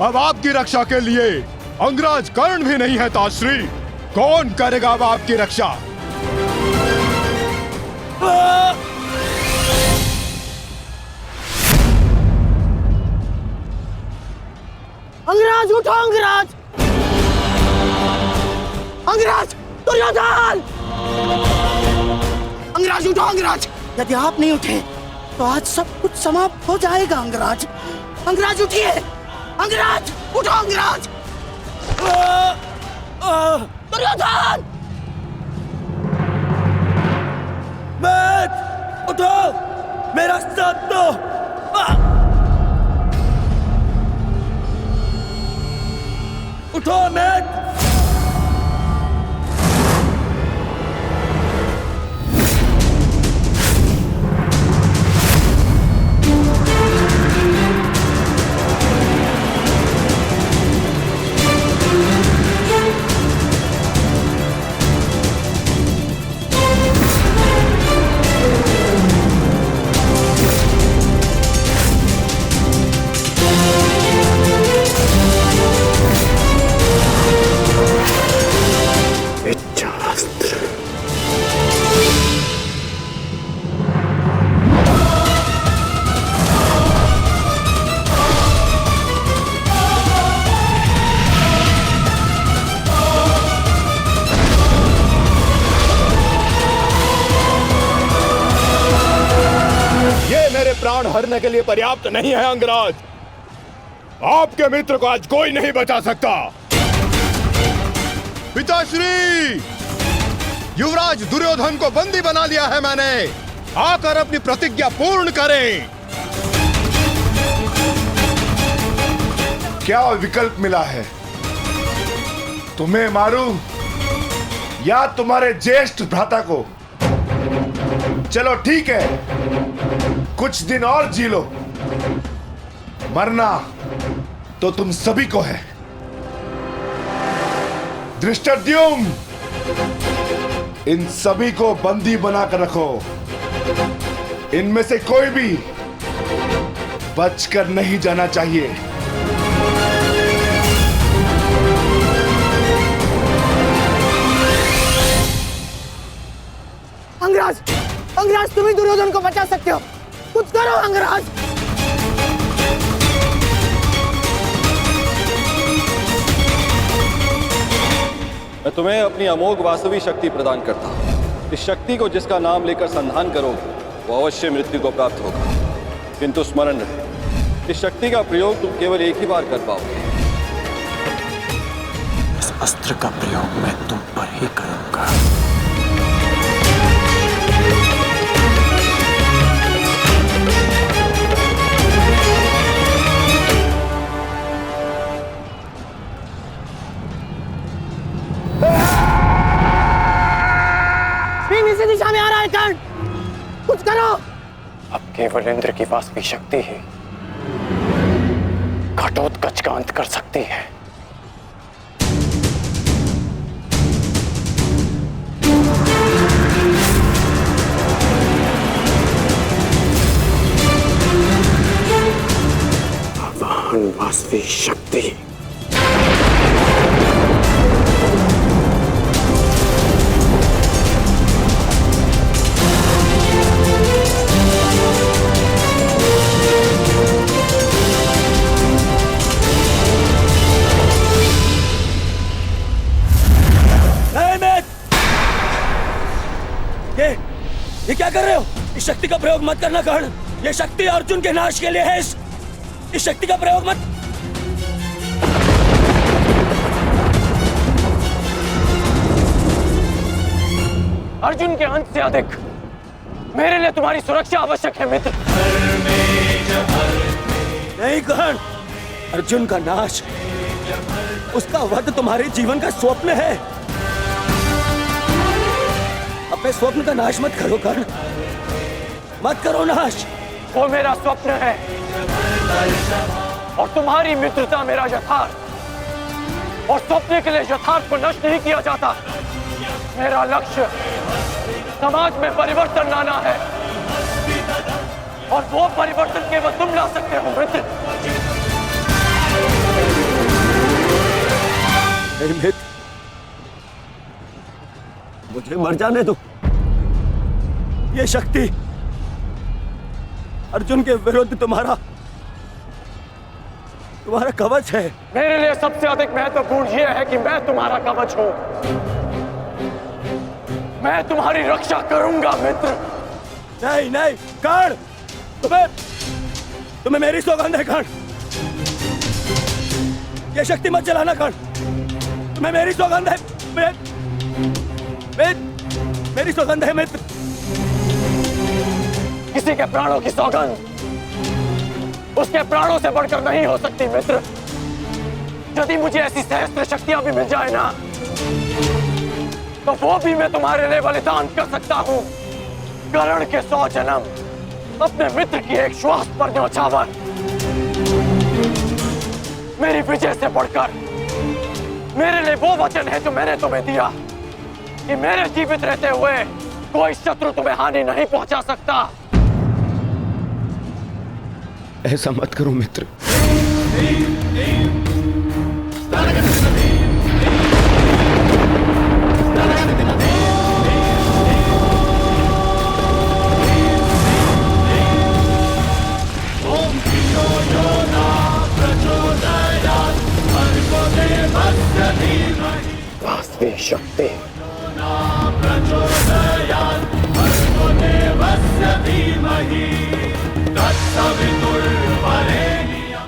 अब आपकी रक्षा के लिए अंगराज कर्ण भी नहीं है ताश्री। कौन करेगा अब आपकी रक्षा? अंगराज उठो, अंगराज! अंगराज! दुर्योधन! अंगराज उठो, अंगराज! यदि आप नहीं उठे तो आज सब कुछ समाप्त हो जाएगा। अंगराज, अंगराज उठिए! अंगराज उठो, अंगराज! दुर्योधन! मैथ उठो, मेरा साथ दो। उठो मैथ! प्राण हरने के लिए पर्याप्त नहीं है अंगराज। आपके मित्र को आज कोई नहीं बचा सकता। पिताश्री, युवराज दुर्योधन को बंदी बना लिया है मैंने। आकर अपनी प्रतिज्ञा पूर्ण करें। क्या विकल्प मिला है? तुम्हें मारूं या तुम्हारे ज्येष्ठ भ्राता को? चलो ठीक है, कुछ दिन और जी लो। मरना तो तुम सभी को है। धृष्टद्युम्न, इन सभी को बंदी बनाकर रखो। इनमें से कोई भी बचकर नहीं जाना चाहिए। अंगराज, अंगराज तुम ही दुर्योधन को बचा सकते हो। कुछ करो अंगराज। मैं तुम्हें अपनी अमोघ वास्तवी शक्ति प्रदान करता हूँ। इस शक्ति को जिसका नाम लेकर संधान करोगे वो अवश्य मृत्यु को प्राप्त होगा। किंतु स्मरण रहे, इस शक्ति का प्रयोग तुम केवल एक ही बार कर पाओगे। इस अस्त्र का प्रयोग मैं तुम पर ही करूंगा। इसी दिशा में आ रहा है कर्ण, कुछ करो। अब केवल इंद्र की वास्तविक शक्ति ही घटोत्कच का अंत कर सकती है। आवाहन वास्तविक शक्ति। ये क्या कर रहे हो? इस शक्ति का प्रयोग मत करना कर्ण। ये शक्ति अर्जुन के नाश के लिए है। इस शक्ति का प्रयोग मत। अर्जुन के अंत से अधिक मेरे लिए तुम्हारी सुरक्षा आवश्यक है मित्र। नहीं कर्ण, अर्जुन का नाश, उसका वध तुम्हारे जीवन का स्वप्न है। अपने स्वप्न का नाश मत करो कर्ण, मत करो नाश। वो मेरा स्वप्न है और तुम्हारी मित्रता मेरा यथार्थ। और स्वप्न के लिए यथार्थ को नष्ट नहीं किया जाता। मेरा लक्ष्य समाज में परिवर्तन लाना है और वो परिवर्तन केवल तुम ला सकते हो मित्र। नहीं मित्र, मुझे मर जाने दो। ये शक्ति अर्जुन के विरुद्ध तुम्हारा कवच है। मेरे लिए सबसे अधिक महत्वपूर्ण यह है कि मैं तुम्हारा कवच हूं। मैं तुम्हारी रक्षा करूंगा मित्र। नहीं नहीं कर्ण, तुम्हें मेरी सौगंध है कर्ण। ये शक्ति मत चलाना कर्ण, तुम्हें मेरी सौगंध है। मेरी सौगंध है मित्र। किसी के प्राणों की सौगंध उसके प्राणों से बढ़कर नहीं हो सकती मित्र। यदि मुझे ऐसी सहस्त्र शक्तियां भी मिल जाए ना, तो वो भी मैं तुम्हारे लिए बलिदान कर सकता हूं। कर्ण के 100 जन्म अपने मित्र की एक श्वास पर न्यौछावर। मेरी विजय से बढ़कर मेरे लिए वो वचन है जो मैंने तुम्हें दिया कि मेरे जीवित रहते हुए कोई शत्रु तुम्हें हानि नहीं पहुंचा सकता। ऐसा मत करो मित्र। वास्तविक शक्ति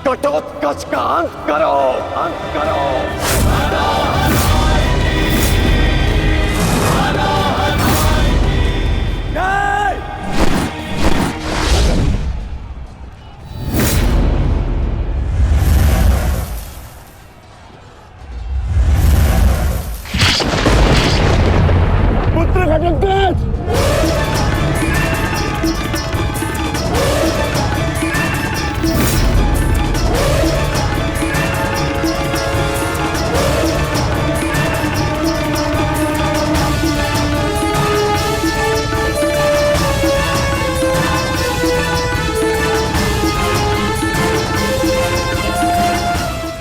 घटोत्कच का अंत करो, अंत करो। पुत्र घटोत्कच,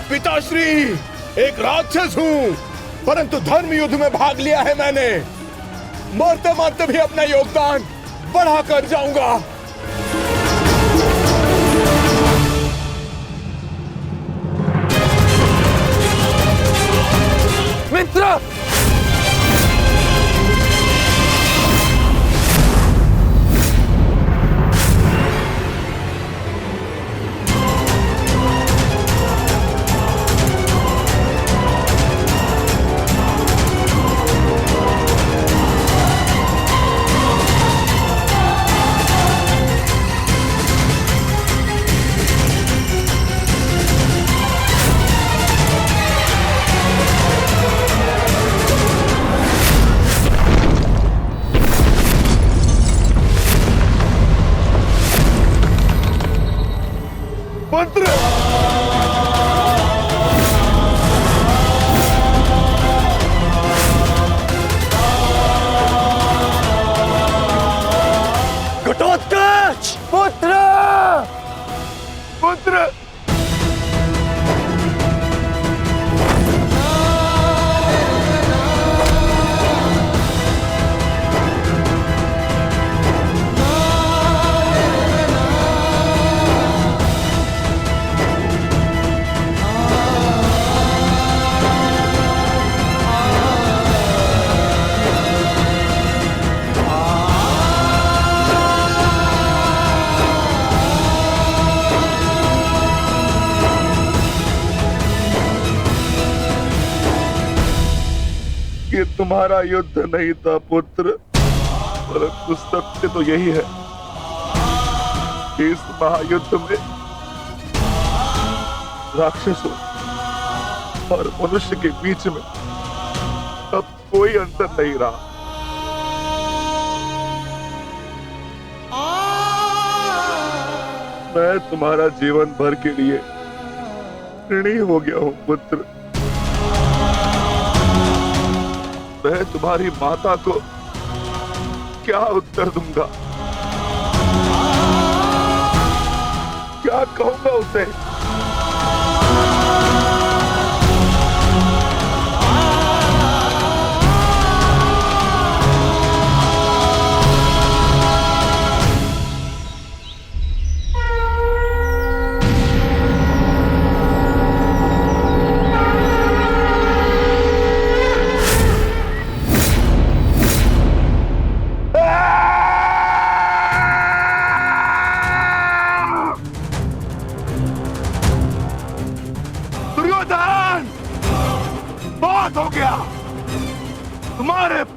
पिताश्री, एक राक्षस हूं, परंतु धर्म युद्ध में भाग लिया है मैंने। मरते मरते भी अपना योगदान बढ़ाकर जाऊंगा। मित्र, पुत्र, घटोत्कच, पुत्र, पुत्र। ये तुम्हारा युद्ध नहीं था पुत्र, परंतु सत्य तो यही है कि इस महायुद्ध में राक्षसों और मनुष्य के बीच में अब कोई अंतर नहीं रहा। मैं तुम्हारा जीवन भर के लिए ऋणी हो गया हूं पुत्र। मैं तुम्हारी माता को क्या उत्तर दूंगा, क्या कहूंगा उसे?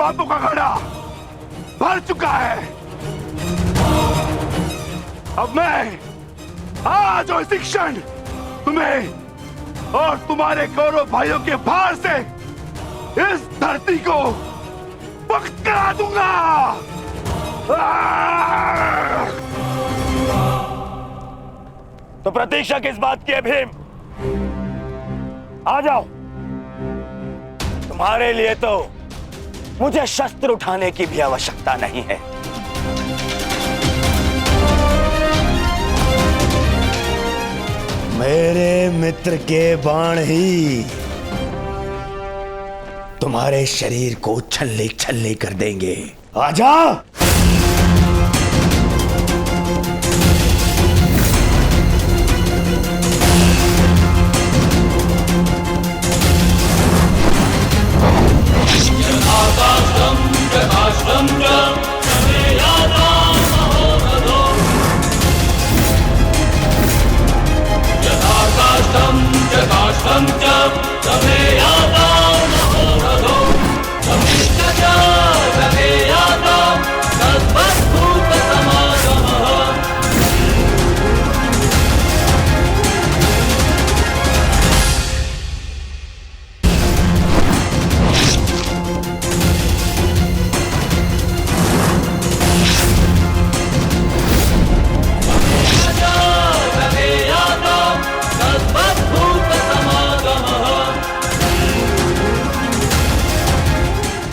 पापों का घड़ा भर चुका है। अब मैं आज और इसी क्षण तुम्हें और तुम्हारे कौरव भाइयों के भार से इस धरती को मुक्त करा दूंगा। तो प्रतीक्षा किस बात की है भीम? आ जाओ। तुम्हारे लिए तो मुझे शस्त्र उठाने की भी आवश्यकता नहीं है। मेरे मित्र के बाण ही तुम्हारे शरीर को छल्ले छल्ले कर देंगे। आजा।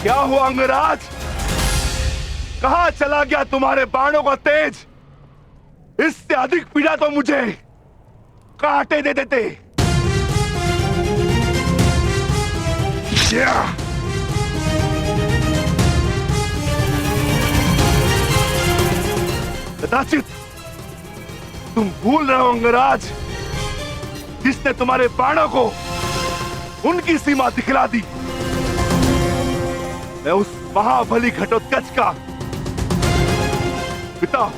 क्या हुआ अंगराज? कहां चला गया तुम्हारे बाणों का तेज? इससे अधिक पीड़ा तो मुझे कांटे दे देते। कदाचित तुम भूल रहे हो अंगराज, जिसने तुम्हारे बाणों को उनकी सीमा दिखला दी। मैं उस महाबली घटोत्कच का पिता।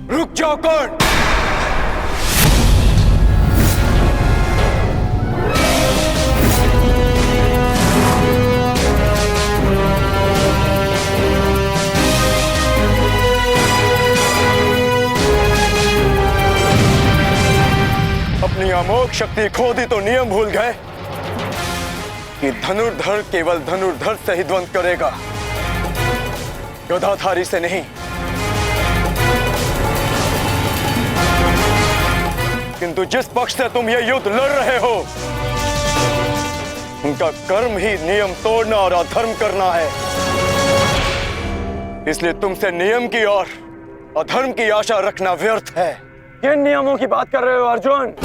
रुक जाओ कौन? अपनी अमोघ शक्ति खो दी तो नियम भूल गए कि धनुर्धर केवल धनुर्धर से ही द्वंद करेगा, गदाधारी से नहीं। किंतु जिस पक्ष से तुम ये युद्ध लड़ रहे हो, उनका कर्म ही नियम तोड़ना और अधर्म करना है। इसलिए तुमसे नियम की और अधर्म की आशा रखना व्यर्थ है। किन नियमों की बात कर रहे हो अर्जुन?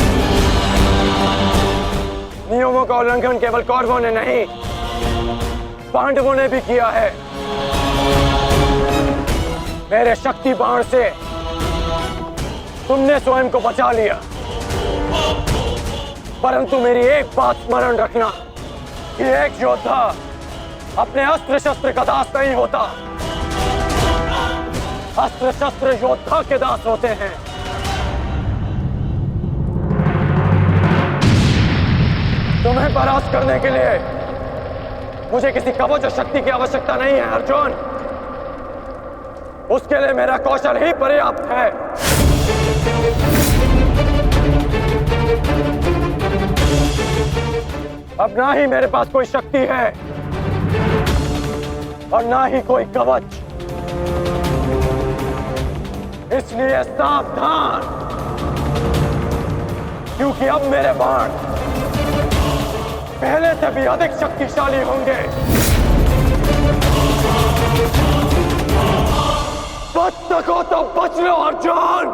नियमों का उल्लंघन केवल कौरवों ने नहीं, पांडवों ने भी किया है। मेरे शक्ति बाण से तुमने स्वयं को बचा लिया, परंतु मेरी एक बात स्मरण रखना कि एक योद्धा अपने अस्त्र शस्त्र का दास नहीं होता। अस्त्र शस्त्र योद्धा के दास होते हैं। तुम्हें परास्त करने के लिए मुझे किसी कवच और शक्ति की आवश्यकता नहीं है अर्जुन। उसके लिए मेरा कौशल ही पर्याप्त है। अब ना ही मेरे पास कोई शक्ति है और ना ही कोई कवच, इसलिए सावधान, क्योंकि अब मेरे बाण पहले से भी अधिक शक्तिशाली होंगे। बच सको तो बच लो अर्जुन।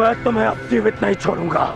मैं तुम्हें अब जीवित नहीं छोड़ूंगा।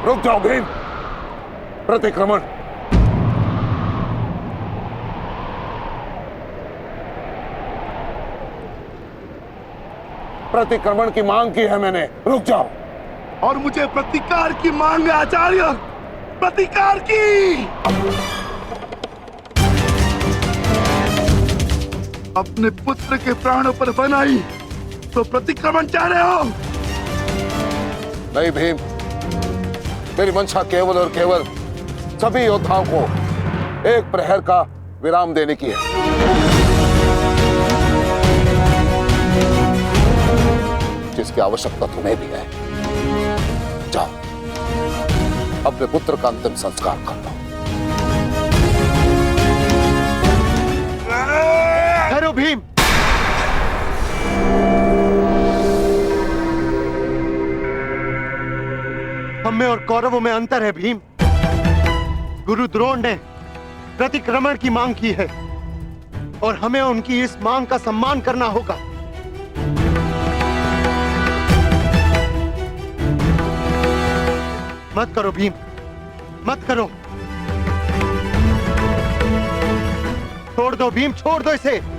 रुक जाओ भीम। प्रतिक्रमण। प्रतिक्रमण की मांग की है मैंने, रुक जाओ। और मुझे प्रतिकार की मांग है आचार्य, प्रतिकार की। अपने पुत्र के प्राणों पर बनाई तो प्रतिक्रमण चाह रहे हो? नहीं भीम, मेरी मंशा केवल और केवल सभी योद्धाओं को एक प्रहर का विराम देने की है। जिसकी आवश्यकता तुम्हें भी है। जाओ, अपने पुत्र का अंतिम संस्कार कर लो। ठहरो भीम। हम में और कौरवों में अंतर है भीम। गुरु द्रोण ने प्रतिक्रमण की मांग की है और हमें उनकी इस मांग का सम्मान करना होगा। मत करो भीम, मत करो। छोड़ दो भीम, छोड़ दो इसे।